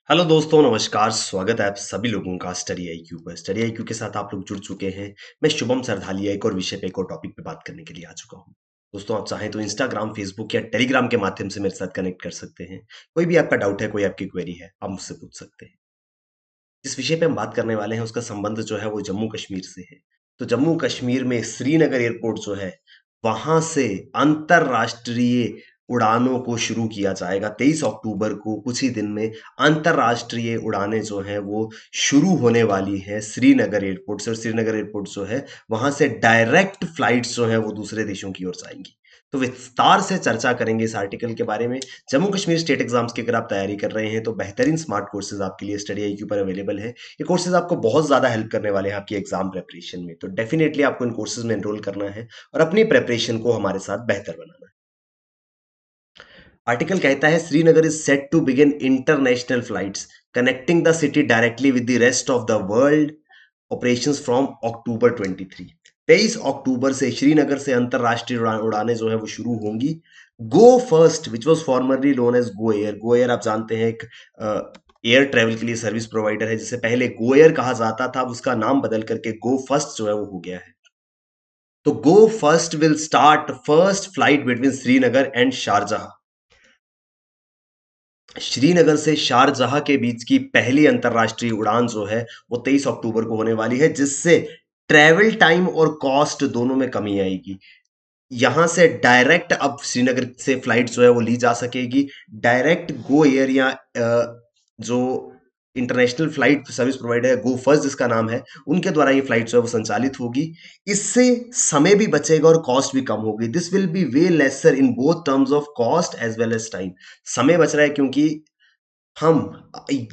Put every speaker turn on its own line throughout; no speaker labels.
Hello दोस्तों, नमस्कार। स्वागत है आप सभी लोगों का स्टडी आईक्यू पर। स्टडी आईक्यू के साथ आप लोग जुड़ चुके हैं। मैं शुभम सरधालिया एक और विषय पे, एक और टॉपिक पे बात करने के लिए आ चुका हूँ। दोस्तों, आप चाहें तो इंस्टाग्राम, फेसबुक या टेलीग्राम के माध्यम से मेरे साथ कनेक्ट कर सकते हैं। कोई भी आपका डाउट है, कोई आपकी क्वेरी है, आप मुझसे पूछ सकते हैं। जिस विषय पे हम बात करने वाले हैं उसका संबंध जो है वो जम्मू कश्मीर से है। तो जम्मू कश्मीर में श्रीनगर एयरपोर्ट जो है, वहां से अंतरराष्ट्रीय उड़ानों को शुरू किया जाएगा। 23 अक्टूबर को कुछ ही दिन में अंतरराष्ट्रीय उड़ानें जो हैं वो शुरू होने वाली हैं श्रीनगर एयरपोर्ट से। और श्रीनगर एयरपोर्ट जो है, वहां से डायरेक्ट फ्लाइट्स जो हैं वो दूसरे देशों की ओर जाएंगी। तो विस्तार से चर्चा करेंगे इस आर्टिकल के बारे में। जम्मू कश्मीर स्टेट एग्जाम्स की अगर आप तैयारी कर रहे हैं तो बेहतरीन स्मार्ट कोर्सेज आपके लिए स्टडी आईक्यू पर अवेलेबल है। ये कोर्सेज आपको बहुत ज्यादा हेल्प करने वाले हैं आपकी एग्जाम प्रेपरेशन में। तो डेफिनेटली आपको इन कोर्सेज में एनरोल करना है और अपनी प्रेपरेशन को हमारे साथ बेहतर बनाना है। आर्टिकल कहता है Srinagar is set to begin international flights connecting the city directly with the rest of the world operations from October 23। 23 अक्टूबर से श्रीनगर से अंतरराष्ट्रीय उड़ानें जो है वो शुरू होंगी। Go First which was formerly known as Go Air. Go Air आप जानते हैं, एक एयर ट्रेवल के लिए सर्विस प्रोवाइडर है, जिसे पहले गो एयर कहा जाता था। अब उसका नाम बदल करके गो फर्स्ट जो है वो हो गया है। तो Go First will start first flight between Srinagar and Sharjah. Srinagar से शारजाह के बीच की पहली अंतरराष्ट्रीय उड़ान जो है वो 23 अक्टूबर को होने वाली है, जिससे ट्रैवल टाइम और कॉस्ट दोनों में कमी आएगी। यहां से डायरेक्ट अब श्रीनगर से फ्लाइट जो है वो ली जा सकेगी। डायरेक्ट गो एयर या जो इंटरनेशनल फ्लाइट सर्विस प्रोवाइडर है, गो फर्स्ट जिसका नाम है, उनके द्वारा ये फ्लाइट जो है वो संचालित होगी। इससे समय भी बचेगा और कॉस्ट भी कम होगी। This will be way lesser in both terms of cost as well as time. समय बच रहा है क्योंकि हम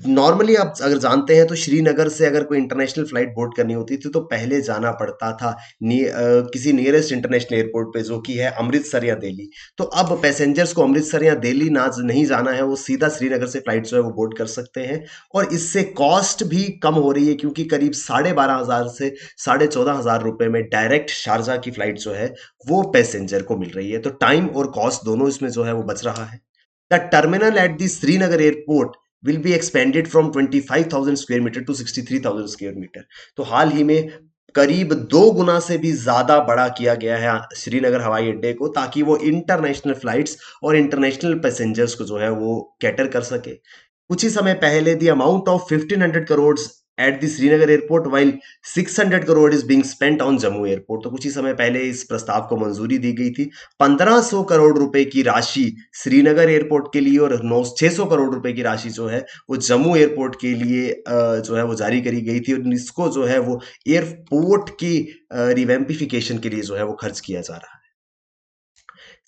नॉर्मली, आप अगर जानते हैं तो श्रीनगर से अगर कोई इंटरनेशनल फ्लाइट बोर्ड करनी होती थी तो पहले जाना पड़ता था किसी नियरेस्ट इंटरनेशनल एयरपोर्ट पे, जो कि है अमृतसर या दिल्ली। तो अब पैसेंजर्स को अमृतसर या दिल्ली ना नहीं जाना है, वो सीधा श्रीनगर से फ्लाइट जो है वो बोर्ड कर सकते हैं। और इससे कॉस्ट भी कम हो रही है क्योंकि करीब 12,500 से 14,500 रुपए में डायरेक्ट शारजा की फ्लाइट जो है वो पैसेंजर को मिल रही है। तो टाइम और कॉस्ट दोनों इसमें जो है वो बच रहा है। The terminal at the Srinagar airport will be expanded from 25,000 square meter to 63,000 square meter। तो हाल ही में करीब 2 गुना से भी ज्यादा बड़ा किया गया है श्रीनगर हवाई अड्डे को, ताकि वो इंटरनेशनल फ्लाइट्स और इंटरनेशनल पैसेंजर्स को जो है वो कैटर कर सके। कुछ ही समय पहले the amount of 1500 crore at the Srinagar airport while 600 crore is being spent on Jammu airport. तो कुछ ही समय पहले इस प्रस्ताव को मंजूरी दी गई थी। 1500 करोड़ रुपए की राशि श्रीनगर एयरपोर्ट के लिए और 600 करोड़ रुपए की राशि जो है वो जम्मू एयरपोर्ट के लिए जो है वो जारी करी गई थी। और इसको जो है वो एयरपोर्ट की रिवैम्पिफिकेशन के लिए जो है वो खर्च किया जा रहा है।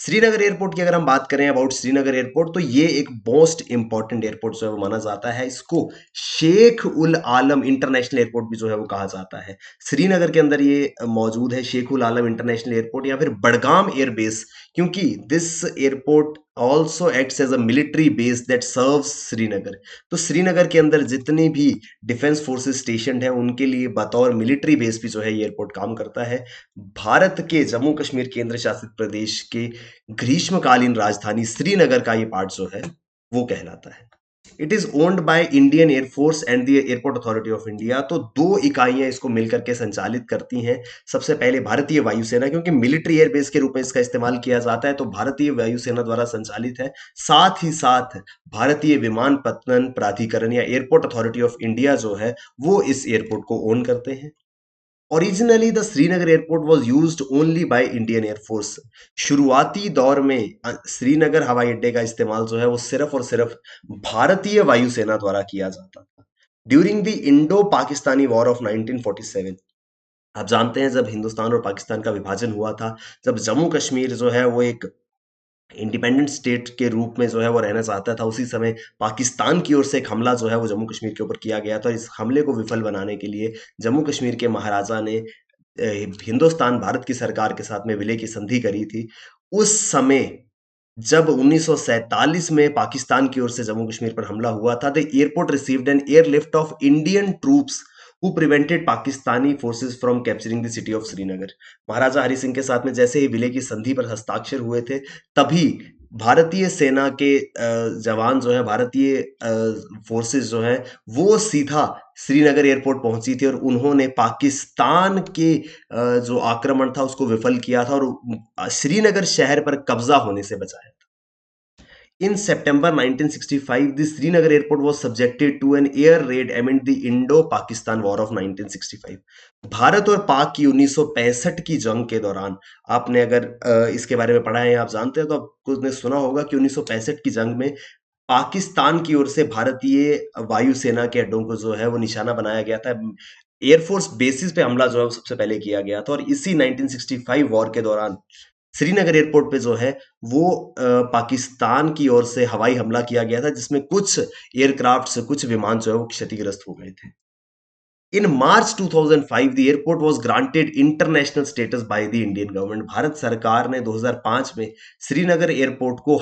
श्रीनगर एयरपोर्ट की अगर हम बात करें अबाउट श्रीनगर एयरपोर्ट, तो ये एक मोस्ट इंपॉर्टेंट एयरपोर्ट जो है वो माना जाता है। इसको शेख उल आलम इंटरनेशनल एयरपोर्ट भी जो है वो कहा जाता है। श्रीनगर के अंदर ये मौजूद है, शेख उल आलम इंटरनेशनल एयरपोर्ट या फिर बडगाम एयरबेस, क्योंकि this airport also acts as a military base that serves Srinagar. तो श्रीनगर के अंदर जितनी भी डिफेंस फोर्सेस स्टेशन है उनके लिए बतौर मिलिट्री बेस भी जो है ये एयरपोर्ट काम करता है। भारत के जम्मू कश्मीर केंद्र शासित प्रदेश के ग्रीष्मकालीन राजधानी श्रीनगर का ये पार्ट जो है वो कहलाता है। It is owned by Indian air force and the airport authority of India. तो दो इकाइयां इसको मिलकर के संचालित करती हैं। सबसे पहले भारतीय वायुसेना, क्योंकि मिलिट्री एयरबेस के रूप में इसका इस्तेमाल किया जाता है, तो भारतीय वायुसेना द्वारा संचालित है। साथ ही साथ भारतीय विमानपत्तन प्राधिकरण या एयरपोर्ट अथॉरिटी ऑफ इंडिया जो है वो इस एयरपोर्ट को ओन करते हैं। Originally the Srinagar airport was used only by Indian air force. शुरुआती दौर में श्रीनगर हवाई अड्डे का इस्तेमाल जो है वो सिर्फ और सिर्फ भारतीय वायुसेना द्वारा किया जाता था। During the Indo Pakistani war of 1947, आप जानते हैं जब हिंदुस्तान और पाकिस्तान का विभाजन हुआ था, जब जम्मू कश्मीर जो है वो एक इंडिपेंडेंट स्टेट के रूप में जो है वो रहना चाहता था, उसी समय पाकिस्तान की ओर से एक हमला जो है वो जम्मू कश्मीर के ऊपर किया गया था। इस हमले को विफल बनाने के लिए जम्मू कश्मीर के महाराजा ने हिंदुस्तान भारत की सरकार के साथ में विलय की संधि करी थी। उस समय जब 1947 में पाकिस्तान की ओर से जम्मू कश्मीर पर हमला हुआ था, the airport received an airlift of Indian troops who prevented Pakistani forces from capturing the city of Srinagar. Maharaja Hari Singh के साथ में जैसे ही विलय की संधि पर हस्ताक्षर हुए थे, तभी भारतीय सेना के जवान जो है, भारतीय फोर्सेस जो है, वो सीधा श्रीनगर एयरपोर्ट पहुंची थी और उन्होंने पाकिस्तान के जो आक्रमण था उसको विफल किया था और श्रीनगर शहर पर कब्जा होने से बचाया। In September 1965, the Srinagar airport was subjected to an air raid amid the Indo-Pakistan War of 1965. Bharat और पाक की 1965 की जंग के दौरान, आपने अगर इसके बारे में पढ़ा है या आप जानते हैं तो आपको ने सुना होगा कि 1965 की जंग में पाकिस्तान की ओर से भारतीय वायुसेना के अड्डों को जो है वो निशाना बनाया गया था। एयरफोर्स बेसिस पे हमला जो है वो सबसे पहले किया गया था और इसी 1965 वॉर के दौरान श्रीनगर एयरपोर्ट पे जो है वो पाकिस्तान की ओर से हवाई हमला किया गया था, जिसमें कुछ एयरक्राफ्ट से कुछ विमान जो है वो क्षतिग्रस्त हो गए थे। इन मार्च 2005 the airport was granted international status by the Indian government. Bharat सरकार ने 2005 में श्रीनगर एयरपोर्ट को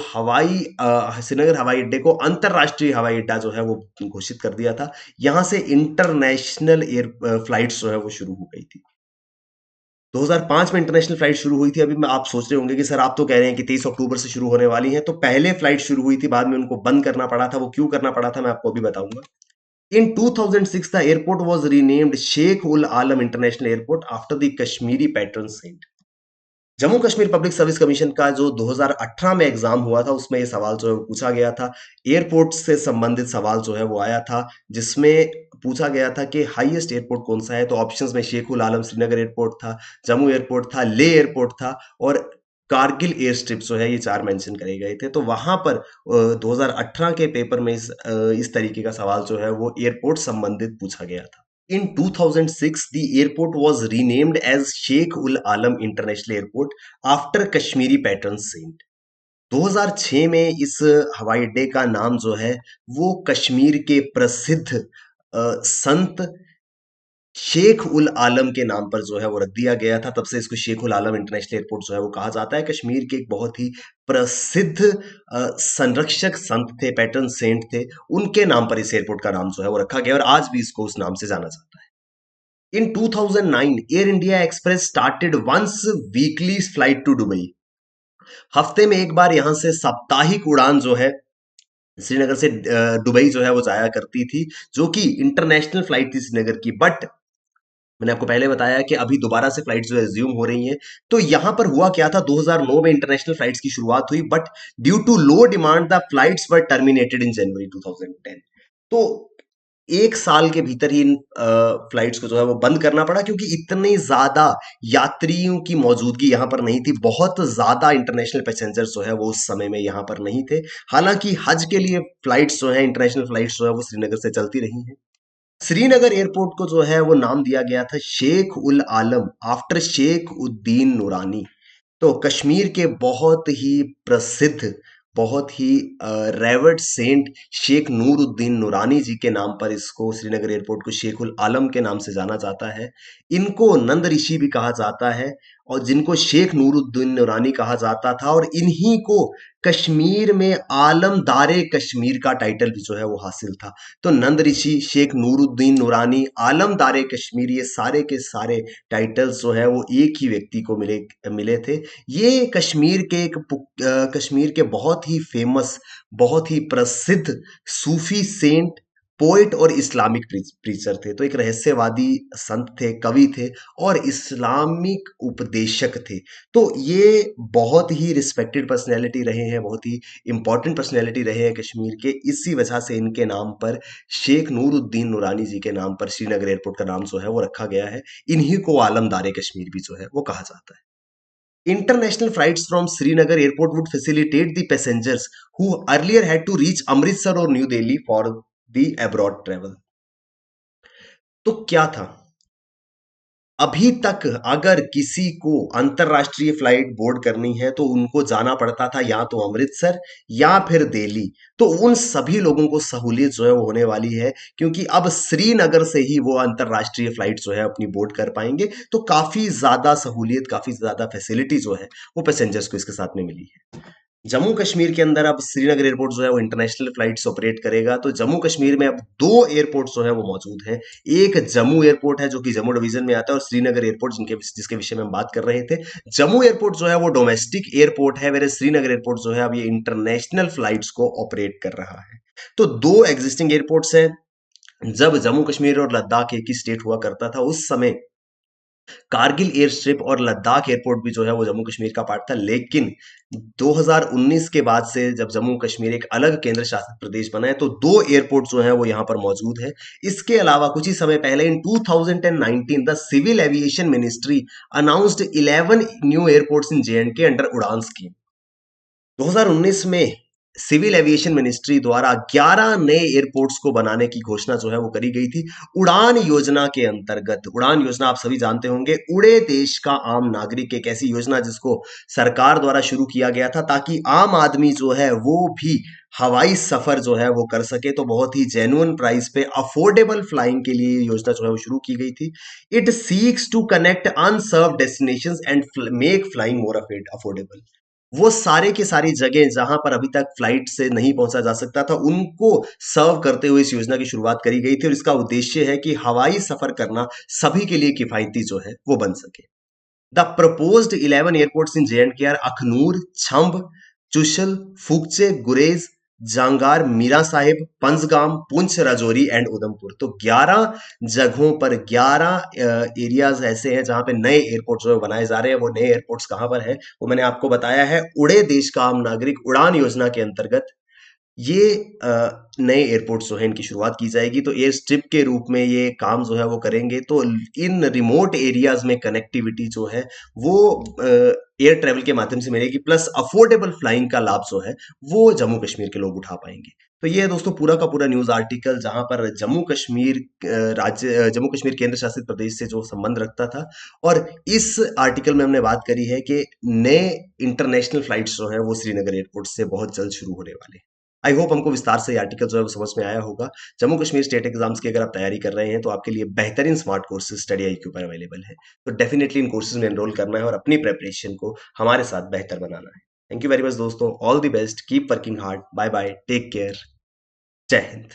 श्रीनगर हवाई अड्डे को अंतरराष्ट्रीय हवाई अड्डा जो है वो घोषित कर दिया था। यहां से इंटरनेशनल एयर फ्लाइट्स जो है वो शुरू हो गई थी। 2005 में इंटरनेशनल फ्लाइट शुरू हुई थी। अभी मैं आप सोच रहे होंगे कि सर आप तो कह रहे हैं कि 23 अक्टूबर से शुरू होने वाली हैं, तो पहले फ्लाइट शुरू हुई थी, बाद में उनको बंद करना पड़ा था। वो क्यों करना पड़ा था मैं आपको अभी बताऊंगा। In 2006, the airport was renamed Sheikh Ul Alam International Airport after the Kashmiri patron saint. Jammu Kashmir public service commission का जो 2018 में एग्जाम हुआ था उसमें ये सवाल जो है वो पूछा गया था। एयरपोर्ट से संबंधित सवाल जो है वो आया था, जिसमें पूछा गया था कि हाईएस्ट एयरपोर्ट कौन सा है। तो ऑप्शंस में शेख उल आलम श्रीनगर एयरपोर्ट था, जम्मू एयरपोर्ट था, ले एयरपोर्ट था और कारगिल एयर स्ट्रिप जो है, ये 4 मेंशन करे गए थे। तो वहां पर 2018 के पेपर में इस तरीके का सवाल जो है वो एयरपोर्ट संबंधित पूछा गया था। In 2006, the airport was renamed as Sheikh Ul Alam International Airport after Kashmiri patron saint. 2006 में इस हवाई अड्डे का नाम जो है वो कश्मीर के प्रसिद्ध संत शेख उल आलम के नाम पर जो है वो रख दिया गया था। तब से इसको शेख उल आलम इंटरनेशनल एयरपोर्ट जो है वो कहा जाता है। कश्मीर के एक बहुत ही प्रसिद्ध संरक्षक संत थे, पैटर्न सेंट थे, उनके नाम पर इस एयरपोर्ट का नाम जो है वो रखा गया और आज भी इसको उस नाम से जाना जाता है। In 2009, Air India Express started once weekly flight to Dubai. हफ्ते में एक बार यहां से साप्ताहिक उड़ान जो है श्रीनगर से दुबई जो है वो जाया करती थी, जो कि इंटरनेशनल फ्लाइट थी श्रीनगर की। बट मैंने आपको पहले बताया कि अभी दोबारा से फ्लाइट्स जो है रिज्यूम हो रही हैं। तो यहां पर हुआ क्या था, 2009 में इंटरनेशनल फ्लाइट्स की शुरुआत हुई, but due to low demand the flights were terminated in January 2010। तो एक साल के भीतर ही इन फ्लाइट्स को जो है वो बंद करना पड़ा, क्योंकि इतनी ज्यादा यात्रियों की मौजूदगी यहाँ पर नहीं थी। बहुत ज्यादा इंटरनेशनल पैसेंजर्स जो है वो उस समय में यहाँ पर नहीं थे। हालांकि हज के लिए फ्लाइट्स जो है, इंटरनेशनल फ्लाइट्स जो है वो श्रीनगर से चलती रही हैं। श्रीनगर एयरपोर्ट को जो है वो नाम दिया गया था शेख उल आलम आफ्टर शेख उद्दीन नूरानी। तो कश्मीर के बहुत ही प्रसिद्ध, बहुत ही रेवर्ड सेंट शेख नूरुद्दीन नूरानी जी के नाम पर इसको श्रीनगर एयरपोर्ट को शेख उल आलम के नाम से जाना जाता है। इनको नंद ऋषि भी कहा जाता है और जिनको शेख नूरुद्दीन नूरानी कहा जाता था, और इन्हीं को कश्मीर में आलमदारे कश्मीर का टाइटल भी जो है वो हासिल था। तो नंद ऋषि, शेख नूरुद्दीन नूरानी, आलमदारे कश्मीर, ये सारे के सारे टाइटल्स जो है वो एक ही व्यक्ति को मिले मिले थे। ये कश्मीर के बहुत ही फेमस, बहुत ही प्रसिद्ध सूफी सेंट, पोएट और इस्लामिक प्रीचर थे। तो एक रहस्यवादी संत थे, कवि थे और इस्लामिक उपदेशक थे। तो ये बहुत ही रिस्पेक्टेड पर्सनैलिटी रहे हैं, बहुत ही इंपॉर्टेंट पर्सनैलिटी रहे हैं कश्मीर के। इसी वजह से इनके नाम पर, शेख नूरुद्दीन नूरानी जी के नाम पर श्रीनगर एयरपोर्ट का नाम जो है वो रखा गया है। इन्हीं को आलमदारे कश्मीर भी जो है वो कहा जाता है। International flights from Srinagar airport would facilitate the passengers who earlier had to reach Amritsar or New Delhi for the abroad travel. तो क्या था, अभी तक अगर किसी को अंतरराष्ट्रीय फ्लाइट बोर्ड करनी है तो उनको जाना पड़ता था या तो अमृतसर या फिर दिल्ली। तो उन सभी लोगों को सहूलियत जो है वो होने वाली है, क्योंकि अब श्रीनगर से ही वो अंतरराष्ट्रीय फ्लाइट जो है अपनी बोर्ड कर पाएंगे। तो काफी ज्यादा सहूलियत, काफी ज्यादा फैसिलिटी जो है वो पैसेंजर्स को इसके साथ में मिली है। जम्मू कश्मीर के अंदर अब श्रीनगर एयरपोर्ट जो है वो इंटरनेशनल फ्लाइट्स ऑपरेट करेगा, तो जम्मू कश्मीर में अब दो एयरपोर्ट जो है वो मौजूद हैं। एक जम्मू एयरपोर्ट है जो कि जम्मू डिवीजन में आता है, और श्रीनगर एयरपोर्ट जिसके विषय में हम बात कर रहे थे। जम्मू एयरपोर्ट जो है वो डोमेस्टिक एयरपोर्ट है, वेरे श्रीनगर एयरपोर्ट जो है अब ये इंटरनेशनल फ्लाइट्स को ऑपरेट कर रहा है। तो दो एग्जिस्टिंग एयरपोर्ट्स हैं। जब जम्मू कश्मीर और लद्दाख एक ही स्टेट हुआ करता था, उस समय कारगिल एयर स्ट्रिप और लद्दाख एयरपोर्ट भी जो है वो जम्मू कश्मीर का पार्ट था। लेकिन 2019 के बाद से जब जम्मू कश्मीर एक अलग केंद्र शासित प्रदेश बना है, तो दो एयरपोर्ट जो है वो यहाँ पर मौजूद है। इसके अलावा कुछ ही समय पहले in 2019 the civil aviation ministry announced 11 new airports in J and K under Udan scheme. 2019 में सिविल एविएशन मिनिस्ट्री द्वारा 11 नए एयरपोर्ट्स को बनाने की घोषणा जो है वो करी गई थी उड़ान योजना के अंतर्गत। उड़ान योजना आप सभी जानते होंगे, उड़े देश का आम नागरिक, एक ऐसी योजना जिसको सरकार द्वारा शुरू किया गया था ताकि आम आदमी जो है वो भी हवाई सफर जो है वो कर सके। तो बहुत ही जेन्युइन प्राइस पे अफोर्डेबल फ्लाइंग के लिए ये योजना जो है वो शुरू की गई थी। It seeks to connect unserved destinations and make flying more affordable. वो सारे की सारी जगह जहां पर अभी तक फ्लाइट से नहीं पहुंचा जा सकता था, उनको सर्व करते हुए इस योजना की शुरुआत करी गई थी, और इसका उद्देश्य है कि हवाई सफर करना सभी के लिए किफायती जो है वो बन सके। The proposed 11 airports in J and के are Akhnoor, Chhamb, चुशल, Fukche, Gurez, जांगार, Meera Sahib, Panjgam, Poonch, Rajouri and Udhampur. तो 11 जगहों पर 11 एरियाज ऐसे हैं जहां पे नए एयरपोर्ट जो है बनाए जा रहे हैं। वो नए एयरपोर्ट्स कहां पर है वो मैंने आपको बताया है, उड़े देश का आम नागरिक उड़ान योजना के अंतर्गत ये नए एयरपोर्ट्स जो है इनकी शुरुआत की जाएगी। तो एयर स्ट्रिप के रूप में ये काम जो है वो करेंगे, तो इन रिमोट एरियाज में कनेक्टिविटी जो है वो एयर ट्रेवल के माध्यम से मिलेगी, प्लस अफोर्डेबल फ्लाइंग का लाभ जो है वो जम्मू कश्मीर के लोग उठा पाएंगे। तो ये है दोस्तों पूरा का पूरा न्यूज आर्टिकल, जहां पर जम्मू कश्मीर जम्मू कश्मीर केंद्र शासित प्रदेश से जो संबंध रखता था। और इस आर्टिकल में हमने बात करी है कि नए इंटरनेशनल फ्लाइट्स जो है वो श्रीनगर एयरपोर्ट से बहुत जल्द शुरू होने वाले हैं। आई होप हमको विस्तार से ये आर्टिकल जो है वो समझ में आया होगा। जम्मू कश्मीर स्टेट एग्जाम्स की अगर आप तैयारी कर रहे हैं, तो आपके लिए बेहतरीन स्मार्ट कोर्सेज स्टडी आईक्यू पर अवेलेबल है। तो डेफिनेटली इन कोर्सेज में एनरोल करना है और अपनी प्रेपरेशन को हमारे साथ बेहतर बनाना है। थैंक यू वेरी मच दोस्तों, all the best, keep working hard, bye bye, take care, जय हिंद।